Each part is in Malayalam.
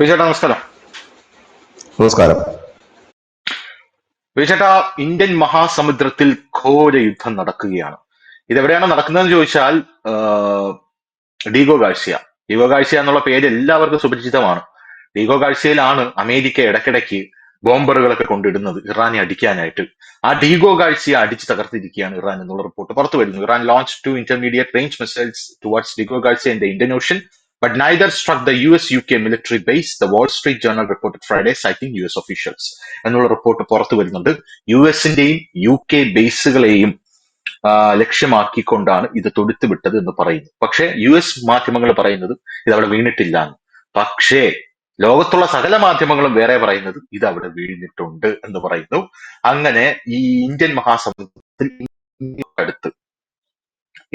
വിജയേട്ടാ നമസ്കാരം. നമസ്കാരം. വിജയേട്ടാ, ഇന്ത്യൻ മഹാസമുദ്രത്തിൽ ഘോര യുദ്ധം നടക്കുകയാണ്. ഇതെവിടെയാണ് നടക്കുന്നതെന്ന് ചോദിച്ചാൽ ആഹ്, ഡീഗോ ഗാർഷ്യ. ഡീഗോ ഗാർഷ്യ എന്നുള്ള പേര് എല്ലാവർക്കും സുപരിചിതമാണ്. ഡീഗോ ഗാർഷ്യയിലാണ് അമേരിക്ക ഇടയ്ക്കിടയ്ക്ക് ബോംബറുകളൊക്കെ കൊണ്ടിടുന്നത് ഇറാനെ അടിക്കാനായിട്ട്. ആ ഡീഗോ ഗാർഷ്യ അടിച്ച് തകർത്തിരിക്കുകയാണ് ഇറാൻ എന്നുള്ള റിപ്പോർട്ട് പുറത്തു വരുന്നു. Iran launch two intermediate range missiles towards Diego Garcia in the Indian Ocean, but neither struck the US-UK military base, the Wall Street Journal reported Friday, citing US officials. എന്നുള്ള റിപ്പോർട്ട് പുറത്തു വരുന്നുണ്ട്. യുഎസിന്റെയും UK ബേസുകളെയും ലക്ഷ്യമാക്കിക്കൊണ്ടാണ് ഇത് തൊടുത്തുവിട്ടത് എന്ന് പറയുന്നു. പക്ഷേ US മാധ്യമങ്ങൾ പറയുന്നത് ഇത് അവിടെ വീണിട്ടില്ല എന്ന്. പക്ഷേ ലോകത്തുള്ള സകല മാധ്യമങ്ങളും വേറെ പറയുന്നത് ഇത് അവിടെ വീണിട്ടുണ്ട് എന്ന് പറയുന്നു. അങ്ങനെ ഈ ഇന്ത്യൻ മഹാസമുദ്രത്തിൽ അടുത്ത്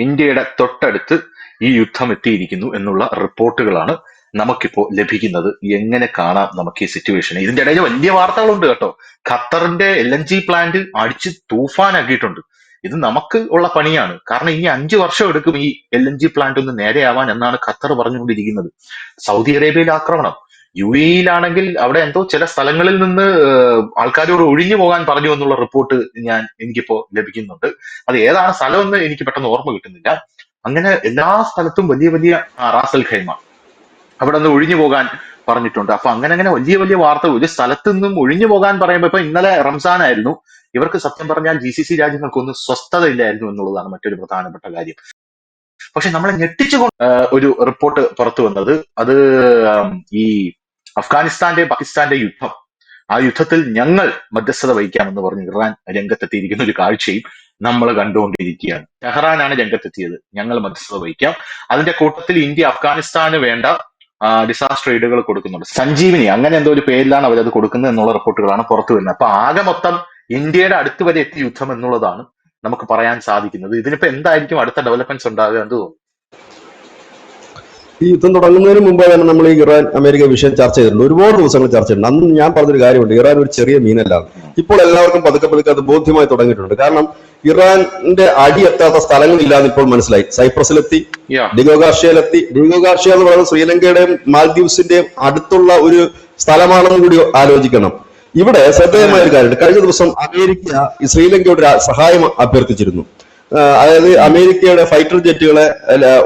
ഇന്ത്യയുടെ തൊട്ടടുത്ത് ഈ യുദ്ധം എത്തിയിരിക്കുന്നു എന്നുള്ള റിപ്പോർട്ടുകളാണ് നമുക്കിപ്പോ ലഭിക്കുന്നത്. എങ്ങനെ കാണാം നമുക്ക് ഈ സിറ്റുവേഷനെ? ഇതിന്റെ ഇടയിൽ വലിയ വാർത്തകളുണ്ട് കേട്ടോ. ഖത്തറിന്റെ LNG പ്ലാന്റ് അടിച്ച് തൂഫാനാക്കിയിട്ടുണ്ട്. ഇത് നമുക്ക് ഉള്ള പണിയാണ്. കാരണം ഇനി 5 വർഷം എടുക്കും ഈ LNG പ്ലാന്റ് ഒന്ന് നേരെയാവാൻ എന്നാണ് ഖത്തർ പറഞ്ഞുകൊണ്ടിരിക്കുന്നത്. സൗദി അറേബ്യയിൽ ആക്രമണം, UAE-യിലാണെങ്കിൽ അവിടെ എന്തോ ചില സ്ഥലങ്ങളിൽ നിന്ന് ആൾക്കാരോട് ഒഴിഞ്ഞു പോകാൻ പറഞ്ഞു എന്നുള്ള റിപ്പോർട്ട് എനിക്കിപ്പോ ലഭിക്കുന്നുണ്ട്. അത് ഏതാണ് സ്ഥലമെന്ന് എനിക്ക് പെട്ടെന്ന് ഓർമ്മ കിട്ടുന്നില്ല. അങ്ങനെ എല്ലാ സ്ഥലത്തും വലിയ വലിയ റാസൽ ഖൈമ അവിടെ നിന്ന് ഒഴിഞ്ഞു പോകാൻ പറഞ്ഞിട്ടുണ്ട്. അപ്പൊ അങ്ങനെ അങ്ങനെ വലിയ വലിയ വാർത്തകൾ. ഒരു സ്ഥലത്ത് നിന്നും ഒഴിഞ്ഞു പോകാൻ പറയുമ്പോൾ ഇപ്പൊ ഇന്നലെ റംസാൻ ആയിരുന്നു. ഇവർക്ക് സത്യം പറഞ്ഞാൽ GCC രാജ്യങ്ങൾക്കൊന്നും സ്വസ്ഥത ഇല്ലായിരുന്നു എന്നുള്ളതാണ് മറ്റൊരു പ്രധാനപ്പെട്ട കാര്യം. പക്ഷെ നമ്മളെ ഞെട്ടിച്ചുകൊണ്ട് ഒരു റിപ്പോർട്ട് പുറത്തു വന്നത്, അത് ഈ അഫ്ഗാനിസ്ഥാന്റെ പാകിസ്ഥാന്റെ യുദ്ധം, ആ യുദ്ധത്തിൽ ഞങ്ങൾ മധ്യസ്ഥത വഹിക്കാമെന്ന് പറഞ്ഞ് ഇറാൻ രംഗത്തെത്തിയിരിക്കുന്ന ഒരു കാഴ്ചയും നമ്മൾ കണ്ടുകൊണ്ടിരിക്കുകയാണ്. ടെഹ്റാനാണ് രംഗത്തെത്തിയത്, ഞങ്ങൾ മധ്യസ്ഥത വഹിക്കാം. അതിന്റെ കൂട്ടത്തിൽ ഇന്ത്യ അഫ്ഗാനിസ്ഥാന് വേണ്ട ഡിസാസ്റ്റർ എയ്ഡുകൾ കൊടുക്കുന്നുണ്ട്. സഞ്ജീവനി അങ്ങനെ എന്തോ ഒരു പേരിലാണ് അവരത് കൊടുക്കുന്നത് എന്നുള്ള റിപ്പോർട്ടുകളാണ് പുറത്തു വരുന്നത്. അപ്പൊ ആകെ മൊത്തം ഇന്ത്യയുടെ അടുത്ത് വരെ എത്തിയ യുദ്ധം എന്നുള്ളതാണ് നമുക്ക് പറയാൻ സാധിക്കുന്നത്. ഇതിനിപ്പോ എന്തായിരിക്കും അടുത്ത ഡെവലപ്മെന്റ്സ് ഉണ്ടാകുക എന്ന് തോന്നുന്നു? ഈ യുദ്ധം തുടങ്ങുന്നതിന് മുമ്പ് തന്നെ നമ്മൾ ഈ ഇറാൻ അമേരിക്ക വിഷയം ചർച്ച ചെയ്തിട്ടുണ്ട്. ഒരുപാട് ദിവസങ്ങൾ ചർച്ച ചെയ്തിട്ടുണ്ട്. അന്ന് ഞാൻ പറഞ്ഞൊരു കാര്യമുണ്ട്, ഇറാൻ ഒരു ചെറിയ മീനല്ല. ഇപ്പോൾ എല്ലാവർക്കും പതുക്കെ പതുക്കെ അത് ബോധ്യമായി തുടങ്ങിയിട്ടുണ്ട്. കാരണം ഇറാന്റെ അടി എത്താത്ത സ്ഥലങ്ങളില്ലാതെ ഇപ്പോൾ മനസ്സിലായി. സൈപ്രസിലെത്തി, ഡീഗോ ഗാർഷ്യയിലെത്തി. ഡീഗോ ഗാർഷ്യ എന്ന് പറയുന്നത് ശ്രീലങ്കയുടെയും മാൽദീവ്സിന്റെയും അടുത്തുള്ള ഒരു സ്ഥലമാണെന്ന് കൂടി ആലോചിക്കണം. ഇവിടെ ശ്രദ്ധേയമായ ഒരു കാര്യമുണ്ട്. കഴിഞ്ഞ ദിവസം അമേരിക്ക ശ്രീലങ്കയോട് സഹായം അഭ്യർത്ഥിച്ചിരുന്നു. അതായത് അമേരിക്കയുടെ ഫൈറ്റർ ജെറ്റുകളെ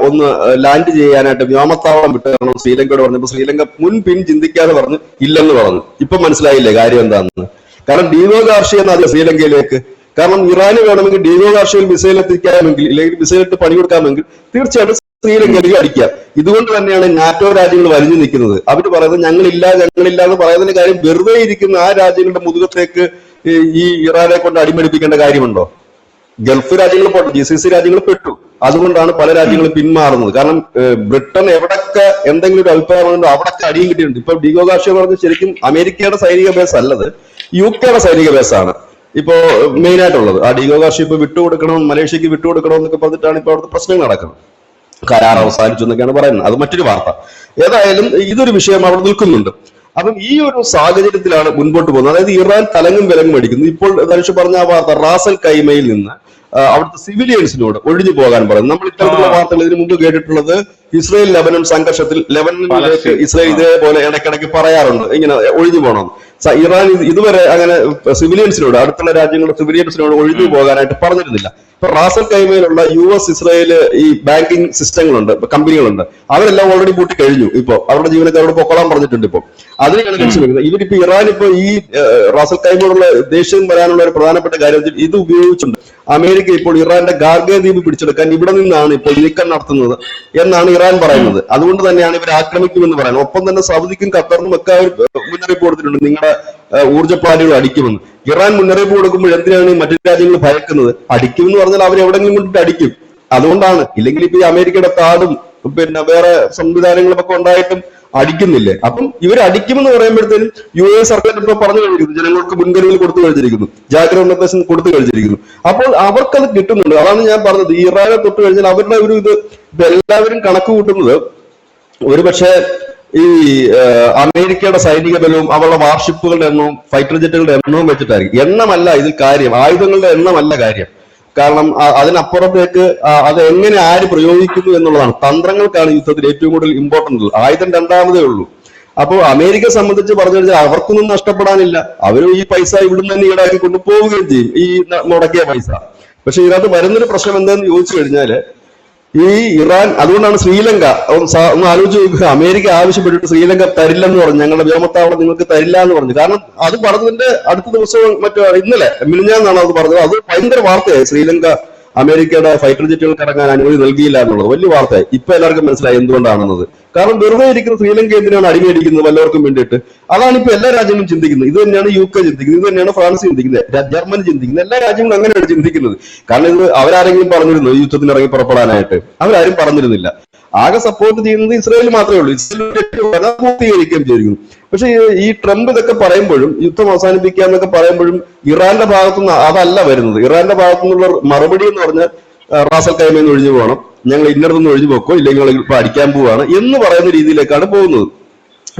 ഒന്ന് ലാൻഡ് ചെയ്യാനായിട്ട് വ്യോമത്താവളം വിട്ട് കാരണം ശ്രീലങ്കയോട് പറഞ്ഞപ്പോൾ ശ്രീലങ്ക മുൻപിൻ ചിന്തിക്കാതെ പറഞ്ഞു ഇല്ലെന്ന് പറഞ്ഞു. ഇപ്പൊ മനസ്സിലായില്ലേ കാര്യം എന്താണെന്ന്? കാരണം ഡീഗോ ഗാർഷ്യ എന്നല്ല ശ്രീലങ്കയിലേക്ക്. കാരണം ഇറാന് വേണമെങ്കിൽ ഡീഗോ ഗാർഷ്യയിൽ മിസൈൽ എത്തിക്കാമെങ്കിൽ, ഇല്ലെങ്കിൽ മിസൈൽ ഇട്ട് പണി കൊടുക്കാമെങ്കിൽ തീർച്ചയായിട്ടും ശ്രീലങ്കയിലേക്ക് അടിക്കാം. ഇതുകൊണ്ട് തന്നെയാണ് നാറ്റോ രാജ്യങ്ങൾ വലിഞ്ഞു നിൽക്കുന്നത്. അവർ പറയുന്നത് ഞങ്ങളില്ല എന്ന് പറയുന്നതിന്റെ കാര്യം, വെറുതെ ഇരിക്കുന്ന ആ രാജ്യങ്ങളുടെ മുതുകത്തേക്ക് ഈ ഇറാനെ കൊണ്ട് അടിമേടിപ്പിക്കേണ്ട കാര്യമുണ്ടോ? ഗൾഫ് രാജ്യങ്ങൾ പോട്ടെ, GCC രാജ്യങ്ങൾ പെട്ടു. അതുകൊണ്ടാണ് പല രാജ്യങ്ങളും പിന്മാറുന്നത്. കാരണം ബ്രിട്ടൻ എവിടൊക്കെ എന്തെങ്കിലും ഒരു അഭിപ്രായമുണ്ടോ അവിടൊക്കെ അടിയും കിട്ടിയിട്ടുണ്ട്. ഇപ്പൊ ഡീഗോ ഗാർഷ്യ പറഞ്ഞത് ശരിക്കും അമേരിക്കയുടെ സൈനിക ബേസ് അല്ലത്, UK സൈനിക ബേസാണ് ഇപ്പോ മെയിൻ ആയിട്ടുള്ളത്. ആ ഡീഗോ ഗാർഷ്യ ഇപ്പൊ വിട്ടുകൊടുക്കണം, മലേഷ്യക്ക് വിട്ടുകൊടുക്കണം എന്നൊക്കെ പറഞ്ഞിട്ടാണ് ഇപ്പൊ അവിടുത്തെ പ്രശ്നങ്ങൾ നടക്കുന്നത്. കരാർ അവസാനിച്ചു എന്നൊക്കെയാണ് പറയുന്നത്. അത് മറ്റൊരു വാർത്ത. ഏതായാലും ഇതൊരു വിഷയം അവിടെ നിൽക്കുന്നുണ്ട്. അപ്പം ഈ ഒരു സാഹചര്യത്തിലാണ് മുൻപോട്ട് പോകുന്നത്. അതായത് ഇറാൻ തലങ്ങും വിലങ്ങും അടിക്കുന്നു. ഇപ്പോൾ ധനുഷ് പറഞ്ഞ ആ വാർത്ത, റാസൽ കൈമയിൽ നിന്ന് അവിടുത്തെ സിവിലിയൻസിനോട് ഒഴിഞ്ഞു പോകാൻ പറയുന്നത്. നമ്മൾ ഇത്തരത്തിലുള്ള വാർത്തകൾ ഇതിനു മുമ്പ് കേട്ടിട്ടുള്ളത് ഇസ്രായേൽ ലെബനൻ സംഘർഷത്തിൽ ലെബനനിലേക്ക് ഇസ്രായേൽ ഇതേപോലെ ഇടയ്ക്കിടയ്ക്ക് പറയാറുണ്ട് ഇങ്ങനെ ഒഴിഞ്ഞു പോകണം. ഇറാൻ ഇതുവരെ അങ്ങനെ സിവിലിയൻസിനോട്, അടുത്തുള്ള രാജ്യങ്ങളുടെ സിവിലിയൻസിനോട് ഒഴിഞ്ഞു പോകാനായിട്ട് പറഞ്ഞിരുന്നില്ല. ഇപ്പൊ റാസൽ കൈമയിലുള്ള US ഇസ്രായേൽ ഈ ബാങ്കിങ് സിസ്റ്റങ്ങളുണ്ട്, കമ്പനികളുണ്ട്, അവരെല്ലാം ഓൾറെഡി പൂട്ടി കഴിഞ്ഞു. ഇപ്പൊ അവരുടെ ജീവനക്കാരോട് പൊക്കോളാൻ പറഞ്ഞിട്ടുണ്ട്. ഇപ്പൊ അതിനെയാണ് ലക്ഷ്യം വെക്കുന്നത്. ഇവരിപ്പോ ഇറാൻ ഇപ്പൊ ഈ റാസൽ കൈമയോടുള്ള ദേഷ്യം വരാനുള്ള ഒരു പ്രധാനപ്പെട്ട കാര്യം ഇത് ഉപയോഗിച്ചിട്ടുണ്ട്. അമേരിക്ക ഇപ്പോൾ ഇറാന്റെ ഗാർഗേ ദ്വീപ് പിടിച്ചെടുക്കാൻ ഇവിടെ നിന്നാണ് ഇപ്പോൾ നീക്കം നടത്തുന്നത് എന്നാണ് ഇറാൻ പറയുന്നത്. അതുകൊണ്ട് തന്നെയാണ് ഇവർ ആക്രമിക്കുമെന്ന് പറയുന്നത്. ഒപ്പം തന്നെ സൗദിക്കും ഖത്തറിനും ഒക്കെ മുന്നറിയിപ്പ് കൊടുത്തിട്ടുണ്ട്, നിങ്ങളുടെ ഊർജ്ജ പ്ലാന്റുകൾ അടിക്കുമെന്ന്. ഇറാൻ മുന്നറിയിപ്പ് കൊടുക്കുമ്പോൾ എന്തിനാണ് മറ്റു രാജ്യങ്ങൾ ഭയക്കുന്നത്? അടിക്കുമെന്ന് പറഞ്ഞാൽ അവർ എവിടെങ്കിലും കൊണ്ടിട്ട് അടിക്കും. അതുകൊണ്ടാണ്. ഇല്ലെങ്കിൽ ഇപ്പൊ ഈ അമേരിക്കയുടെ താടും പിന്നെ വേറെ സംവിധാനങ്ങളും ഒക്കെ ഉണ്ടായിട്ടും അടിക്കുന്നില്ലേ? അപ്പം ഇവർ അടിക്കുമെന്ന് പറയുമ്പോഴത്തേനും US സർക്കാർ ഇപ്പൊ പറഞ്ഞു കഴിഞ്ഞിരിക്കുന്നു, ജനങ്ങൾക്ക് മുൻകരുതൽ കൊടുത്തു കഴിഞ്ഞിരിക്കുന്നു, ജാഗ്രത നിർദ്ദേശം കൊടുത്തു കഴിഞ്ഞിരിക്കുന്നു. അപ്പോൾ അവർക്കത് കിട്ടുന്നുണ്ട്. അതാണ് ഞാൻ പറഞ്ഞത്, ഇറാനെ തൊട്ട് കഴിഞ്ഞാൽ അവരുടെ ഒരു ഇത് എല്ലാവരും കണക്ക് കൂട്ടുന്നത് ഒരുപക്ഷെ ഈ അമേരിക്കയുടെ സൈനിക ബലവും അവരുടെ വാർഷിപ്പുകളുടെ എണ്ണവും ഫൈറ്റർ ജെറ്റുകളുടെ എണ്ണവും വെച്ചിട്ടായിരിക്കും. എണ്ണമല്ല ഇതിൽ കാര്യം, ആയുധങ്ങളുടെ എണ്ണമല്ല കാര്യം. കാരണം അതിനപ്പുറത്തേക്ക് അത് എങ്ങനെ ആര് പ്രയോഗിക്കുന്നു എന്നുള്ളതാണ്. തന്ത്രങ്ങൾക്കാണ് യുദ്ധത്തിൽ ഏറ്റവും കൂടുതൽ ഇമ്പോർട്ടന്റ്. ആയുധം രണ്ടാമതേ ഉള്ളൂ. അപ്പോൾ അമേരിക്കയെ സംബന്ധിച്ച് പറഞ്ഞു കഴിഞ്ഞാൽ അവർക്കൊന്നും നഷ്ടപ്പെടാനില്ല. അവരും ഈ പൈസ ഇവിടുന്ന് തന്നെ ഈടാക്കി കൊണ്ടുപോവുകയും ചെയ്യും, ഈ മുടക്കിയ പൈസ. പക്ഷെ ഇതിനകത്ത് വരുന്നൊരു പ്രശ്നം എന്താണെന്ന് ചോദിച്ചു കഴിഞ്ഞാല്, ഈ ഇറാൻ, അതുകൊണ്ടാണ് ശ്രീലങ്ക ഒന്ന് ആലോചിച്ച് നോക്കുക, അമേരിക്ക ആവശ്യപ്പെട്ടിട്ട് ശ്രീലങ്ക തരില്ലെന്ന് പറഞ്ഞു, ഞങ്ങളുടെ വ്യോമത്താവളം നിങ്ങൾക്ക് തരില്ല എന്ന് പറഞ്ഞു. കാരണം അത് പറഞ്ഞതിന്റെ അടുത്ത ദിവസവും ഇന്നലെ മിനിഞ്ഞാന്നാണ് അത് പറഞ്ഞത്. അത് ഭയങ്കര വാർത്തയായി. ശ്രീലങ്ക അമേരിക്കയുടെ ഫൈറ്റർ ജെറ്റുകൾക്ക് ഇറങ്ങാൻ അനുമതി നൽകിയില്ല എന്നുള്ളത് വലിയ വാർത്തയായി. ഇപ്പൊ എല്ലാവർക്കും മനസ്സിലായി എന്തുകൊണ്ടാണെന്നത്. കാരണം വെറുതെ ഇരിക്കുന്ന ശ്രീലങ്ക എന്തിനാണ് അടിമേടിക്കുന്നത് വല്ലവർക്കും വേണ്ടിയിട്ട്? അതാണ് ഇപ്പൊ എല്ലാ രാജ്യങ്ങളും ചിന്തിക്കുന്നത്. ഇത് തന്നെയാണ് UK ചിന്തിക്കുന്നത്, ഇത് തന്നെയാണ് ഫ്രാൻസ് ചിന്തിക്കുന്നത്, ജർമ്മനി ചിന്തിക്കുന്നത്, എല്ലാ രാജ്യങ്ങളും അങ്ങനെയാണ് ചിന്തിക്കുന്നത്. കാരണം ഇത് അവരാരെങ്കിലും പറഞ്ഞിരുന്നു ഈ യുദ്ധത്തിന് ഇറങ്ങി പുറപ്പെടാനായിട്ട്? അവരാരും പറഞ്ഞിരുന്നില്ല. ആകെ സപ്പോർട്ട് ചെയ്യുന്നത് ഇസ്രായേൽ മാത്രമേ ഉള്ളൂ. ഇസ്രായേൽ പൂർത്തീകരിക്കുകയും ചെയ്തിരിക്കുന്നു. പക്ഷെ ഈ ട്രംപ് ഇതൊക്കെ പറയുമ്പോഴും, യുദ്ധം അവസാനിപ്പിക്കുക എന്നൊക്കെ പറയുമ്പോഴും, ഇറാന്റെ ഭാഗത്തുനിന്ന് അതല്ല വരുന്നത്. ഇറാന്റെ ഭാഗത്തുനിന്നുള്ള മറുപടി എന്ന് പറഞ്ഞാൽ റാസൽ കൈമയിൽ ഒഴിഞ്ഞു പോകണം, ഞങ്ങൾ ഇന്നടത്തുനിന്ന് ഒഴിഞ്ഞു പോക്കോ, ഇല്ലെങ്കിൽ ഇപ്പൊ അടിക്കാൻ പോവാണ് എന്ന് പറയുന്ന രീതിയിലേക്കാണ് പോകുന്നത്.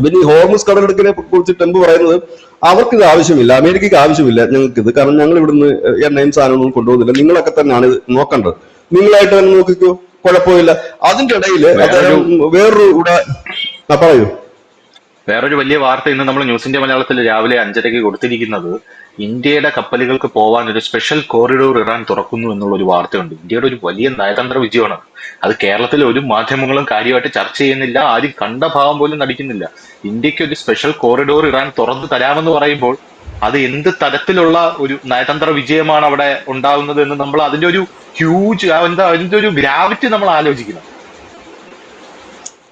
പിന്നെ ഈ ഹോർമുസ് കടലെടുക്കിനെ കുറിച്ച് ട്രംപ് പറയുന്നത് അവർക്കിത് ആവശ്യമില്ല, അമേരിക്കയ്ക്ക് ആവശ്യമില്ല ഞങ്ങൾക്കിത്, കാരണം ഞങ്ങൾ ഇവിടുന്ന് എണ്ണയും സാധനമൊന്നും കൊണ്ടുപോകുന്നില്ല, നിങ്ങളൊക്കെ തന്നെയാണ് ഇത് നോക്കേണ്ടത്, നിങ്ങളായിട്ട് തന്നെ നോക്കിക്കോ, കുഴപ്പമില്ല. അതിന്റെ ഇടയിൽ അദ്ദേഹം വേറൊരു പറയൂ. വേറൊരു വലിയ വാർത്ത ഇന്ന് നമ്മൾ ന്യൂസ് ഇന്ത്യ മലയാളത്തിൽ രാവിലെ 5:30 കൊടുത്തിരിക്കുന്നത്, ഇന്ത്യയുടെ കപ്പലുകൾക്ക് പോവാൻ ഒരു സ്പെഷ്യൽ കോറിഡോർ ഇറാൻ തുറക്കുന്നു എന്നുള്ള ഒരു വാർത്തയുണ്ട്. ഇന്ത്യയുടെ ഒരു വലിയ നയതന്ത്ര വിജയമാണ് അത്. കേരളത്തിലെ ഒരു മാധ്യമങ്ങളും കാര്യമായിട്ട് ചർച്ച ചെയ്യുന്നില്ല, ആരും കണ്ട ഭാവം പോലും നടിക്കുന്നില്ല. ഇന്ത്യക്ക് ഒരു സ്പെഷ്യൽ കോറിഡോർ ഇറാൻ തുറന്നു തരാമെന്ന് പറയുമ്പോൾ അത് എന്ത് തരത്തിലുള്ള ഒരു നയതന്ത്ര വിജയമാണ് അവിടെ ഉണ്ടാകുന്നത് എന്ന് നമ്മൾ അതിന്റെ ഒരു ഹ്യൂജ് അതിന്റെ ഒരു ഗ്രാവിറ്റി നമ്മൾ ആലോചിക്കണം.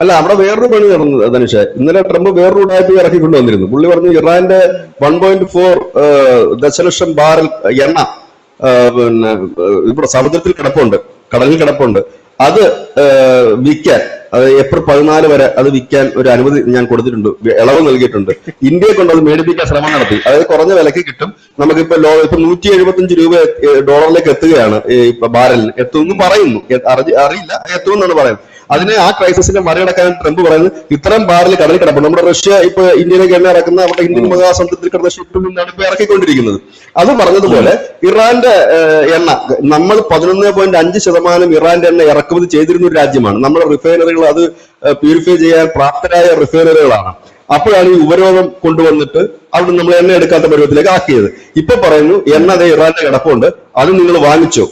അല്ല, അവിടെ വേറൊരു പണി നടന്നത് ധനുഷ. ഇന്നലെ ട്രംപ് വേറൊരു ഉടായ്പ ഇറക്കിക്കൊണ്ട് വന്നിരുന്നു. പുള്ളി പറഞ്ഞു ഇറാന്റെ 1.4 ദശലക്ഷം ബാരൽ എണ്ണ പിന്നെ ഇവിടെ സമുദ്രത്തിൽ കിടപ്പുണ്ട്, കടലിൽ കിടപ്പുണ്ട്, അത് വിൽക്കാൻ, അത് ഏപ്രിൽ 14 വരെ അത് വിൽക്കാൻ ഒരു അനുമതി ഞാൻ കൊടുത്തിട്ടുണ്ട്, ഇളവ് നൽകിയിട്ടുണ്ട്. ഇന്ത്യയെ കൊണ്ട് അത് മേടിപ്പിക്കാൻ ശ്രമം നടത്തി. അതായത് കുറഞ്ഞ വിലക്ക് കിട്ടും. നമുക്കിപ്പോ ഇപ്പൊ 175 രൂപ ഡോളറിലേക്ക് എത്തുകയാണ് ബാരലിന്, എത്തുമെന്ന് പറയുന്നു. അറിയില്ല, എത്തുമെന്നാണ് പറയുന്നത്. അതിനെ ആ ക്രൈസിസിനെ മറികടക്കാൻ ട്രംപ് പറയുന്നത് ഇത്തരം ബാരൽ കടലിൽ കിടപ്പുണ്ട്. നമ്മുടെ റഷ്യ ഇപ്പൊ ഇന്ത്യയിലേക്ക് എണ്ണ ഇറക്കുന്ന അവിടെ ഇന്ത്യൻ മഹാസമുദ്രത്തിൽ കിടന്ന ഷിപ്പിൽ നിന്നാണ് ഇപ്പൊ ഇറക്കിക്കൊണ്ടിരിക്കുന്നത്. അത് പറഞ്ഞതുപോലെ ഇറാന്റെ എണ്ണ, നമ്മൾ 11.5% ഇറാന്റെ എണ്ണ ഇറക്കുമതി ചെയ്തിരുന്ന ഒരു രാജ്യമാണ്. നമ്മുടെ റിഫൈനറികൾ അത് പ്യൂരിഫൈ ചെയ്യാൻ പ്രാപ്തരായ റിഫൈനറികളാണ്. അപ്പോഴാണ് ഈ ഉപരോധം കൊണ്ടുവന്നിട്ട് അവിടെ നമ്മൾ എണ്ണ എടുക്കാത്ത പരുവത്തിലേക്ക് ആക്കിയത്. ഇപ്പൊ പറയുന്നു എണ്ണ അതേ ഇറാന്റെ കിടപ്പുണ്ട്, അത് നിങ്ങൾ വാങ്ങിച്ചോ.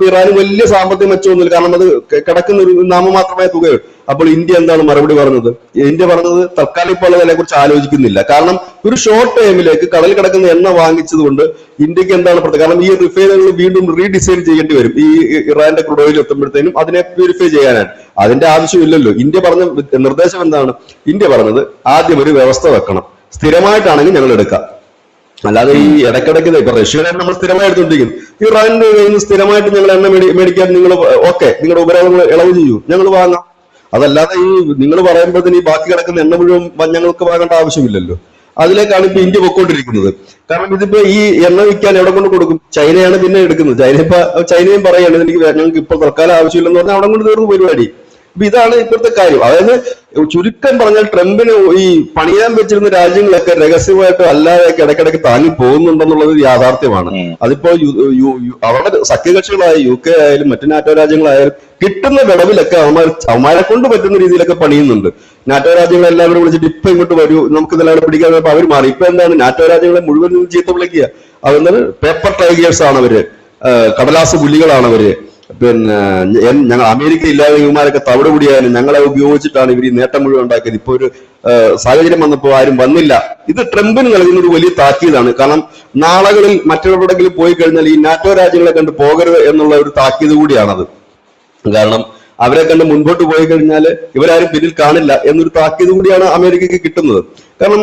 ഇറാന് വലിയ സാമ്പത്തിക മെച്ചമൊന്നുമില്ല, കാരണം അത് കിടക്കുന്ന ഒരു നാമമാത്രമായ തുകയുള്ളൂ. അപ്പോൾ ഇന്ത്യ എന്താണ് മറുപടി പറഞ്ഞത്? ഇന്ത്യ പറഞ്ഞത് തൽക്കാലം ഇപ്പോൾ അതിനെ കുറിച്ച് ആലോചിക്കുന്നില്ല. കാരണം ഒരു ഷോർട്ട് ടൈമിലേക്ക് കടലിൽ കിടക്കുന്ന എണ്ണ വാങ്ങിച്ചത് കൊണ്ട് ഇന്ത്യക്ക് എന്താണ് പ്രത്യേകം? കാരണം ഈ റിഫൈനറികൾ വീണ്ടും റീഡിസൈൻ ചെയ്യേണ്ടി വരും ഈ ഇറാന്റെ ക്രൂഡ് ഓയിൽ എത്തുമ്പോഴത്തേനും, അതിനെ പ്യൂരിഫൈ ചെയ്യാനാണ്. അതിന്റെ ആവശ്യമില്ലല്ലോ. ഇന്ത്യ പറഞ്ഞ നിർദ്ദേശം എന്താണ്? ഇന്ത്യ പറഞ്ഞത് ആദ്യം ഒരു വ്യവസ്ഥ വെക്കണം, സ്ഥിരമായിട്ടാണെങ്കിൽ ഞങ്ങൾ എടുക്കാം, അല്ലാതെ ഈ ഇടയ്ക്കിടയ്ക്ക് ഇപ്പൊ റഷ്യയുടെ നമ്മൾ സ്ഥിരമായി എടുത്തോണ്ടിരിക്കുന്നു, ഇറാന്റെ കയ്യിൽ നിന്ന് സ്ഥിരമായിട്ട് ഞങ്ങൾ എണ്ണ മേടിക്കാൻ നിങ്ങൾ ഓക്കെ, നിങ്ങളുടെ ഉപരോധങ്ങൾ ഇളവ് ചെയ്യൂ, ഞങ്ങൾ വാങ്ങാം. അതല്ലാതെ ഈ നിങ്ങൾ പറയുമ്പോഴത്തേന് ഈ ബാക്കി കിടക്കുന്ന എണ്ണ മുഴുവൻ ഞങ്ങൾക്ക് വാങ്ങേണ്ട ആവശ്യമില്ലല്ലോ. അതിലേക്കാണ് ഇപ്പൊ ഇന്ത്യ പൊക്കോണ്ടിരിക്കുന്നത്. കാരണം ഇതിപ്പോ ഈ എണ്ണ വിൽക്കാൻ എവിടെ കൊണ്ട് കൊടുക്കും? ചൈനയാണ് പിന്നെ എടുക്കുന്നത്. ചൈനയും പറയാണ് ഞങ്ങൾക്ക് ഇപ്പോൾ തൽക്കാലം ആവശ്യമില്ലെന്ന് പറഞ്ഞാൽ അവിടെ കൊണ്ട് തീർന്നു പരിപാടി. അപ്പൊ ഇതാണ് ഇപ്പോഴത്തെ കാര്യം. അതായത് ചുരുക്കം പറഞ്ഞാൽ ട്രംപിന് ഈ പണിയാൻ വെച്ചിരുന്ന രാജ്യങ്ങളൊക്കെ രഹസ്യമായിട്ട് അല്ലാതെയൊക്കെ ഇടയ്ക്കിടയ്ക്ക് താങ്ങി പോകുന്നുണ്ടെന്നുള്ളത് യാഥാർത്ഥ്യമാണ്. അതിപ്പോ അവരുടെ സഖ്യകക്ഷികളായ UK ആയാലും മറ്റു നാറ്റോ രാജ്യങ്ങളായാലും കിട്ടുന്ന വിടവിലൊക്കെ അവന്മാരെ കൊണ്ട് പറ്റുന്ന രീതിയിലൊക്കെ പണിയുന്നുണ്ട്. നാറ്റോ രാജ്യങ്ങളെ എല്ലാവരും വിളിച്ചിട്ട് ഇപ്പൊ ഇങ്ങോട്ട് വരൂ, നമുക്ക് ഇതെല്ലാം പിടിക്കാൻ അവർ മാറി. ഇപ്പൊ എന്താണ് നാറ്റോ രാജ്യങ്ങളെ മുഴുവൻ ചീത്ത വിളിക്കുക? അതെന്താണ്? പേപ്പർ ടൈഗേഴ്സ് ആണ് അവര്, കടലാസ് പുലികളാണ് അവര്. പിന്നെ ഞങ്ങൾ അമേരിക്ക ഇല്ലാതെ ഇവന്മാരൊക്കെ തവിട് കൂടിയാലും ഞങ്ങളെ ഉപയോഗിച്ചിട്ടാണ് ഇവർ ഈ നേട്ടം മുഴുവൻ ഉണ്ടാക്കിയത്. ഇപ്പൊ ഒരു സാഹചര്യം വന്നപ്പോൾ ആരും വന്നില്ല. ഇത് ട്രംപിന് നൽകുന്ന ഒരു വലിയ താക്കീതാണ്. കാരണം നാളുകളിൽ മറ്റൊരിടങ്ങളിൽ പോയി കഴിഞ്ഞാൽ ഈ നാറ്റോ രാജ്യങ്ങളെ കണ്ട് പോകരുത് എന്നുള്ള ഒരു താക്കീത് കൂടിയാണത്. കാരണം അവരെ കണ്ട് മുൻപോട്ട് പോയി കഴിഞ്ഞാൽ ഇവരാരും പിന്നിൽ കാണില്ല എന്നൊരു താക്കീത് കൂടിയാണ് അമേരിക്കക്ക് കിട്ടുന്നത്. കാരണം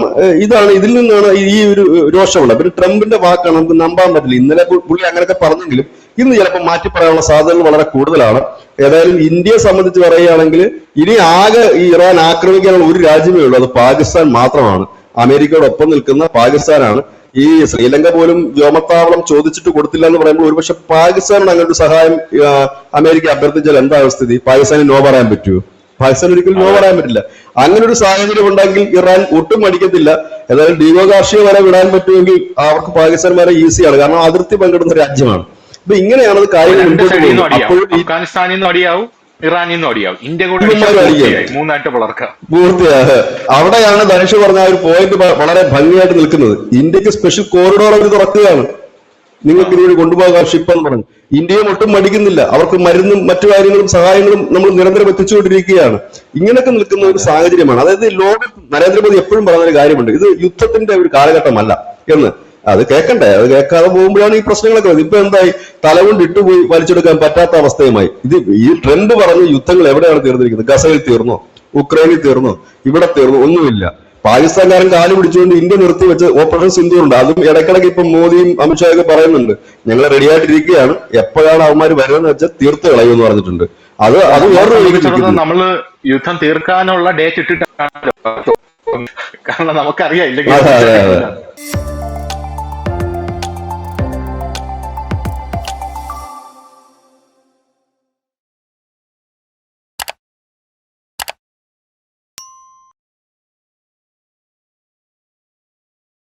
ഇതിൽ നിന്നാണ് ഈ ഒരു രോഷമുള്ളത്. പിന്നെ ട്രംപിന്റെ വാക്കാണ് നമുക്ക് നമ്പാൻ പറ്റില്ല. ഇന്നലെ പുള്ളി അങ്ങനെയൊക്കെ പറഞ്ഞെങ്കിലും ഇന്ന് ചിലപ്പോൾ മാറ്റി പറയാനുള്ള സാധ്യതകൾ വളരെ കൂടുതലാണ്. ഏതായാലും ഇന്ത്യയെ സംബന്ധിച്ച് പറയുകയാണെങ്കിൽ ഇനി ആകെ ഈ ഇറാൻ ആക്രമിക്കാനുള്ള ഒരു രാജ്യമേ ഉള്ളൂ, അത് പാകിസ്ഥാൻ മാത്രമാണ്. അമേരിക്കയോടൊപ്പം നിൽക്കുന്ന പാകിസ്ഥാനാണ്. ഈ ശ്രീലങ്ക പോലും വ്യോമത്താവളം ചോദിച്ചിട്ട് കൊടുത്തില്ല എന്ന് പറയുമ്പോൾ ഒരുപക്ഷെ പാകിസ്ഥാനോട് അങ്ങനെ ഒരു സഹായം അമേരിക്ക അഭ്യർത്ഥിച്ചാൽ എന്താ സ്ഥിതി? പാകിസ്ഥാന് നോ പറയാൻ പറ്റുമോ? പാകിസ്ഥാൻ ഒരിക്കലും നോ പറയാൻ പറ്റില്ല. അങ്ങനെ ഒരു സാഹചര്യം ഉണ്ടെങ്കിൽ ഇറാൻ ഒട്ടും മടിക്കത്തില്ല. ഏതായാലും ഡീഗോ ഗാർഷിയ വരെ വിടാൻ പറ്റുമെങ്കിൽ അവർക്ക് പാകിസ്ഥാൻ വരെ ഈസിയാണ്, കാരണം അതിർത്തി പങ്കിടുന്ന രാജ്യമാണ്. അപ്പൊ ഇങ്ങനെയാണ് കാര്യങ്ങൾ മുൻപോട്ട് പോകുന്നത്. അഫ്ഗാനിസ്ഥാനിൽ നിന്ന് അടിയാവും, ഇറാനിൽ നിന്ന് അടിയാവും, ഇന്ത്യ കൂടെ ഇവന്മാരും അടിക്കുകയാണ്. മൂന്നായിട്ട് പിളർക്കാം. പൂർത്തിയാകെ അവിടെയാണ് ധനുഷ് പറഞ്ഞ ആ ഒരു പോയിന്റ് വളരെ ഭംഗിയായിട്ട് നിൽക്കുന്നത്. ഇന്ത്യക്ക് സ്പെഷ്യൽ കോറിഡോർ അവർ തുറക്കുകയാണ്, നിങ്ങൾക്ക് ഇതുവഴി കൊണ്ടുപോകാൻ ഷിപ്പ് എന്ന് പറഞ്ഞു. ഇന്ത്യയും ഒട്ടും മടിക്കുന്നില്ല, അവർക്ക് മരുന്നും മറ്റു കാര്യങ്ങളും സഹായങ്ങളും നമ്മൾ നിരന്തരം എത്തിച്ചുകൊണ്ടിരിക്കുകയാണ്. ഇങ്ങനെയൊക്കെ നിൽക്കുന്ന ഒരു സാഹചര്യമാണ്. അതായത് ലോകം നരേന്ദ്രമോദി എപ്പോഴും പറയുന്ന ഒരു കാര്യമുണ്ട്, ഇത് യുദ്ധത്തിന്റെ ഒരു കാലഘട്ടമല്ല എന്ന്. അത് കേൾക്കണ്ടേ? അത് കേൾക്കാതെ പോകുമ്പോഴാണ് ഈ പ്രശ്നങ്ങളൊക്കെ വരുന്നത്. ഇപ്പൊ എന്തായി, തലകൊണ്ട് ഇട്ടുപോയി വലിച്ചെടുക്കാൻ പറ്റാത്ത അവസ്ഥയുമായി. ഇത് ഈ ട്രംപ് പറഞ്ഞ യുദ്ധങ്ങൾ എവിടെയാണ് തീർന്നിരിക്കുന്നത്? ഗസയിൽ തീർന്നോ? ഉക്രൈനിൽ തീർന്നോ? ഇവിടെ തീർന്നോ? ഒന്നുമില്ല. പാകിസ്ഥാൻകാരൻ കാല് പിടിച്ചുകൊണ്ട് ഇന്ത്യ നിർത്തി വെച്ച ഓപ്പറേഷൻ സിന്ധു ഉണ്ട്. അതും ഇടയ്ക്കിടയ്ക്ക് ഇപ്പം മോദിയും അമിത്ഷായൊക്കെ പറയുന്നുണ്ട്, ഞങ്ങൾ റെഡി ആയിട്ടിരിക്കുകയാണ്, എപ്പോഴാണ് അവന്മാർ വരുന്നതെന്ന് വെച്ചാൽ തീർത്ത് കളയുമെന്ന് പറഞ്ഞിട്ടുണ്ട്. അത് വേറൊരു നമ്മള് യുദ്ധം തീർക്കാനുള്ള ഡേറ്റ് ഇട്ടിട്ടാണ്, കാരണം നമുക്കറിയാം ഇല്ലെങ്കിൽ